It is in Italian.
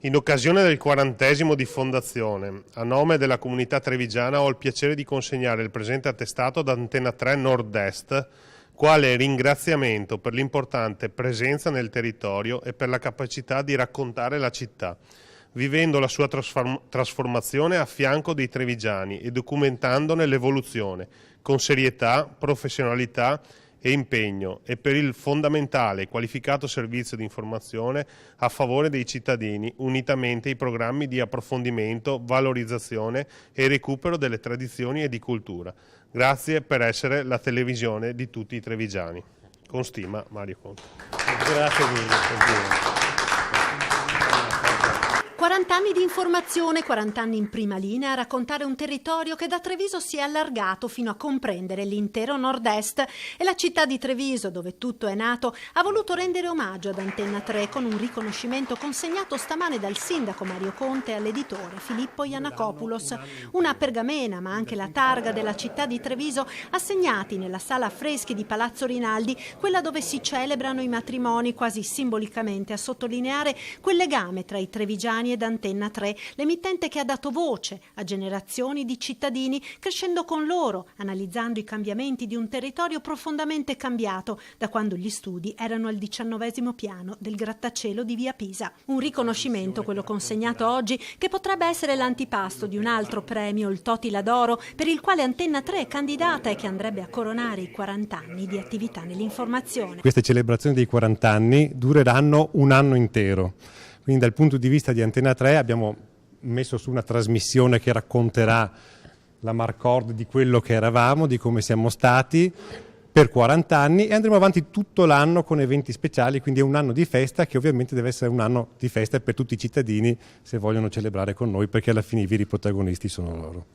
In occasione del 40° di fondazione, a nome della comunità trevigiana ho il piacere di consegnare il presente attestato ad Antenna 3 Nord-Est, quale ringraziamento per l'importante presenza nel territorio e per la capacità di raccontare la città, vivendo la sua trasformazione a fianco dei trevigiani e documentandone l'evoluzione, con serietà, professionalità e impegno, e per il fondamentale e qualificato servizio di informazione a favore dei cittadini, unitamente ai programmi di approfondimento, valorizzazione e recupero delle tradizioni e di cultura. Grazie per essere la televisione di tutti i trevigiani. Con stima, Mario Conte. Grazie mille. 40 anni di informazione, 40 anni in prima linea a raccontare un territorio che da Treviso si è allargato fino a comprendere l'intero nord-est, e la città di Treviso, dove tutto è nato, ha voluto rendere omaggio ad Antenna 3 con un riconoscimento consegnato stamane dal sindaco Mario Conte all'editore Filippo Iannakopoulos. Una pergamena, ma anche la targa della città di Treviso, assegnati nella sala affreschi di Palazzo Rinaldi, quella dove si celebrano i matrimoni, quasi simbolicamente a sottolineare quel legame tra i trevigiani ed Antenna 3, l'emittente che ha dato voce a generazioni di cittadini, crescendo con loro, analizzando i cambiamenti di un territorio profondamente cambiato da quando gli studi erano al 19° piano del grattacielo di Via Pisa. Un riconoscimento, quello consegnato oggi, che potrebbe essere l'antipasto di un altro premio, il Totila d'Oro, per il quale Antenna 3 è candidata e che andrebbe a coronare i 40 anni di attività nell'informazione. Queste celebrazioni dei 40 anni dureranno un anno intero. Quindi dal punto di vista di Antenna 3 abbiamo messo su una trasmissione che racconterà la Marcord di quello che eravamo, di come siamo stati per 40 anni, e andremo avanti tutto l'anno con eventi speciali, quindi è un anno di festa che ovviamente deve essere un anno di festa per tutti i cittadini se vogliono celebrare con noi, perché alla fine i veri protagonisti sono loro.